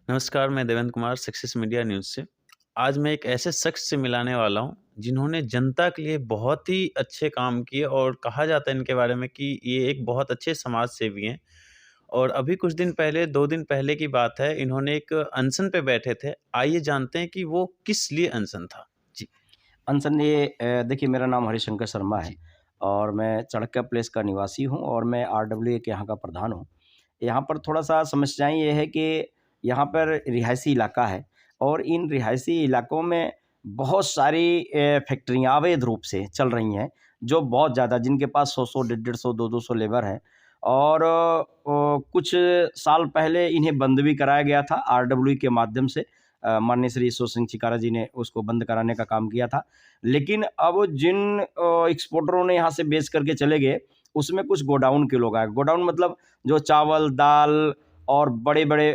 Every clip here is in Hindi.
नमस्कार, मैं Devendra Kumar success media news से। आज मैं एक ऐसे शख्स से मिलाने वाला हूँ, जिन्होंने जनता के लिए बहुत ही अच्छे काम किए और कहा जाता है इनके बारे में कि ये एक बहुत अच्छे समाज सेवी हैं। और अभी कुछ दिन पहले 2 दिन पहले की बात है, इन्होंने एक अनशन पे बैठे थे। आइए जानते हैं कि वो किस लिए अनशन था? जी। अनसन ये देखिए मेरा नाम हरिशंकर शर्मा है जी। और मैं चाणक्य प्लेस का निवासी हूँ और मैं आरडब्ल्यूए के यहाँ का प्रधान हूँ। यहाँ पर थोड़ा-सा समस्याएँ ये है कि यहाँ पर रिहायशी इलाका है और इन रिहायशी इलाकों में बहुत सारी फैक्ट्रियाँ अवैध रूप से चल रही हैं, जो बहुत ज़्यादा जिनके पास 100-100, 150-100, 200 लेबर है और कुछ साल पहले इन्हें बंद भी कराया गया था आरडब्ल्यूए के माध्यम से। माननीय श्री ईश्वर सिंह चिकारा जी ने उसको बंद कराने का काम किया था। लेकिन अब जिन एक्सपोर्टरों ने यहाँ से बेच करके चले गए, उसमें कुछ गोडाउन के लोग आए। गोडाउन मतलब जो चावल, दाल और बड़े-बड़े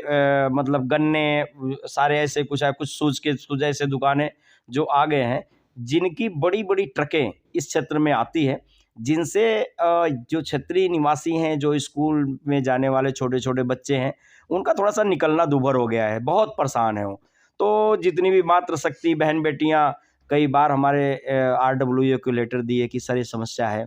मतलब गन्ने सारे ऐसे कुछ शूज़ ऐसे दुकानें जो आ गए हैं, जिनकी बड़ी-बड़ी ट्रकें इस क्षेत्र में आती हैं, जिनसे जो क्षेत्रीय निवासी हैं, जो स्कूल में जाने वाले छोटे-छोटे बच्चे हैं, उनका थोड़ा-सा निकलना दूभर हो गया है, बहुत परेशान हैं वो। तो जितनी भी मातृशक्ति बहन-बेटियाँ कई बार हमारे आरडब्ल्यूए को लेटर दिए कि सर ये समस्या है,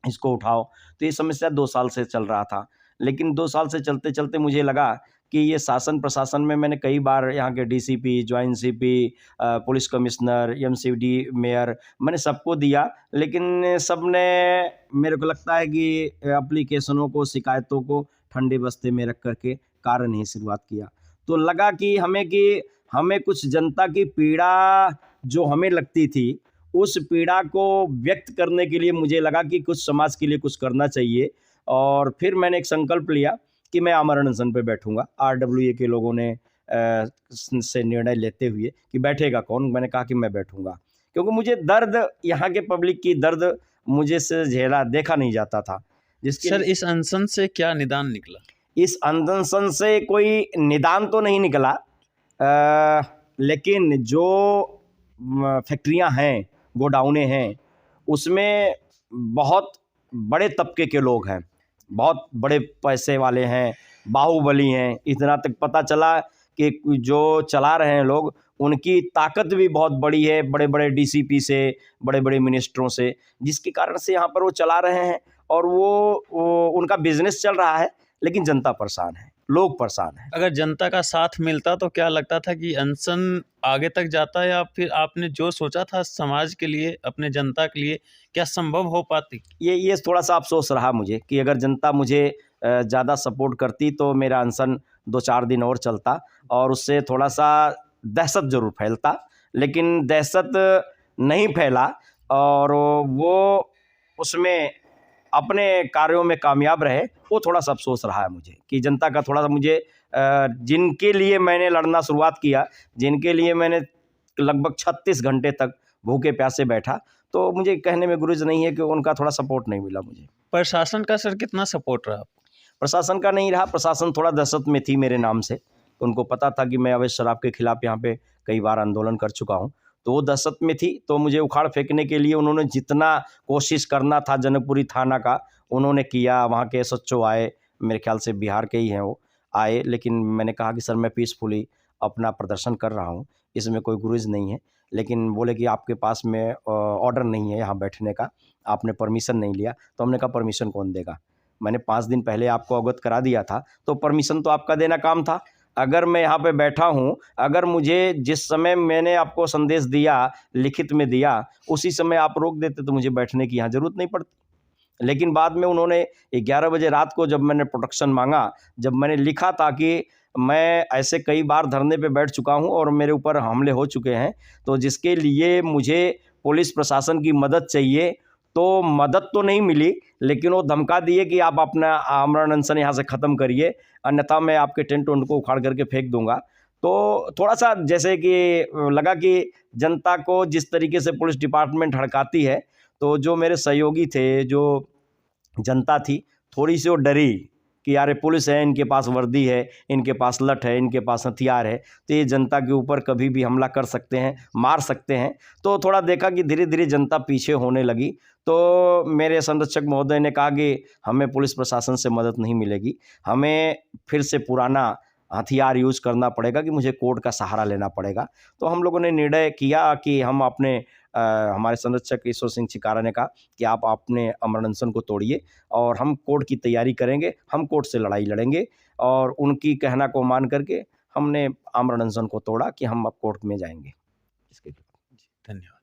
इसको उठाओ। तो ये समस्या 2 साल से चल रहा था। लेकिन 2 साल से चलते-चलते मुझे लगा कि ये शासन प्रशासन में मैंने कई बार यहाँ के DCP, joint CP police commissioner, MCD mayor मैंने सबको दिया, लेकिन सबने मेरे को लगता है कि एप्लीकेशनों को, शिकायतों को ठंडे बस्ते में रख कर के कार्य नहीं शुरुआत किया। तो लगा कि हमें कुछ जनता की पीड़ा जो हमें लगती थी, उस पीड़ा को व्यक्त करने के लिए मुझे लगा कि कुछ समाज के लिए कुछ करना चाहिए और फिर मैंने एक संकल्प लिया कि मैं आमरण अनशन पे बैठूँगा। आरडब्ल्यूए के लोगों ने से निर्णय लेते हुए कि बैठेगा कौन? मैंने कहा कि मैं बैठूँगा। क्योंकि मुझे दर्द यहाँ के पब्लिक की दर्द मुझे से झेला देखा नहीं जाता था। जिसके सर, लिए इस अनशन से क्या निदान निकला? इस अनशन से कोई निदान तो नहीं निकला, लेकिन जो फैक्ट्रियाँ हैं, गोडाउनें हैं, उसमें बहुत बड़े तबके के लोग हैं, बहुत बड़े पैसे वाले हैं, बाहुबली हैं। इतना तक पता चला कि जो चला रहे हैं लोग, उनकी ताकत भी बहुत बड़ी है, बड़े-बड़े डीसीपी से, बड़े-बड़े मिनिस्टरों से, जिसके कारण से यहाँ पर वो चला रहे हैं और वो उनका बिज़नेस चल रहा है, लेकिन जनता परेशान है, लोग परेशान हैं। अगर जनता का साथ मिलता तो क्या लगता था कि अनशन आगे तक जाता या फिर आपने जो सोचा था समाज के लिए, अपने जनता के लिए, क्या संभव हो पाती? ये थोड़ा-सा अफ़सोस रहा मुझे कि अगर जनता मुझे ज़्यादा सपोर्ट करती तो मेरा अनशन 2-4 दिन और चलता और उससे थोड़ा-सा दहशत ज़रूर फैलता। लेकिन दहशत नहीं फैला और वो उसमें अपने कार्यों में कामयाब रहे, वो थोड़ा-सा अफ़सोस रहा है मुझे कि जनता का थोड़ा-सा मुझे जिनके लिए मैंने लड़ना शुरुआत किया, जिनके लिए मैंने लगभग 36 घंटे तक भूखे-प्यासे बैठा, तो मुझे कहने में गुरेज़ नहीं है कि उनका थोड़ा सपोर्ट नहीं मिला मुझे। प्रशासन का सर कितना सपोर्ट रहा? प्रशासन का नहीं रहा, प्रशासन थोड़ा दहशत में थी मेरे नाम से। उनको पता था कि मैं अवैध शराब के खिलाफ़ यहाँ पे कई बार आंदोलन कर चुका हूँ, तो वो दहशत में थी, तो मुझे उखाड़ फेंकने के लिए उन्होंने जितना कोशिश करना था जनकपुरी थाना का, उन्होंने किया। वहाँ के एसएचओ आए, मेरे ख़्याल से बिहार के ही हैं वो, आए, लेकिन मैंने कहा कि सर मैं पीसफुली अपना प्रदर्शन कर रहा हूँ, इसमें कोई गुरेज़ नहीं है। लेकिन बोले कि आपके पास में ऑर्डर नहीं है यहाँ बैठने का, आपने परमिशन नहीं लिया। तो हमने कहा परमिशन कौन देगा? मैंने 5 दिन पहले आपको अवगत करा दिया था, तो परमिशन तो आपका देना काम था। अगर मैं यहाँ पे बैठा हूँ, अगर मुझे जिस समय मैंने आपको संदेश दिया, लिखित में दिया, उसी समय आप रोक देते तो मुझे बैठने की यहाँ ज़रूरत नहीं पड़ती। लेकिन बाद में उन्होंने 11 बजे रात को जब मैंने प्रोटेक्शन माँगा, जब मैंने लिखा था कि मैं ऐसे कई बार धरने पे बैठ चुका हूँ और मेरे ऊपर हमले हो चुके हैं, तो जिसके लिए मुझे पुलिस प्रशासन की मदद चाहिए, तो मदद तो नहीं मिली, लेकिन वो धमका दिए कि आप अपना आमरण अनशन यहाँ से ख़त्म करिए, अन्यथा मैं आपके टेंट वेंट को उखाड़ करके फेंक दूँगा। तो थोड़ा-सा जैसे कि लगा कि जनता को जिस तरीके से पुलिस डिपार्टमेंट हड़काती है, तो जो मेरे सहयोगी थे, जो जनता थी, थोड़ी-सी वो डरी कि यार ये पुलिस है, इनके पास वर्दी है, इनके पास लठ है, इनके पास हथियार है, तो ये जनता के ऊपर कभी भी हमला कर सकते हैं, मार सकते हैं। तो थोड़ा देखा कि धीरे-धीरे जनता पीछे होने लगी, तो मेरे संरक्षक महोदय ने कहा कि हमें पुलिस प्रशासन से मदद नहीं मिलेगी, हमें फिर से पुराना हथियार यूज़ करना पड़ेगा, कि मुझे कोर्ट का सहारा लेना पड़ेगा। तो हम लोगों ने निर्णय किया कि हम अपने हमारे संरक्षक ईश्वर सिंह छिकारा ने कहा कि आप अपने अमर अनशन को तोड़िए और हम कोर्ट की तैयारी करेंगे, हम कोर्ट से लड़ाई लड़ेंगे। और उनकी कहना को मान करके हमने आमरण अनशन को तोड़ा कि हम अब कोर्ट में जाएँगे। इसके जी, धन्यवाद।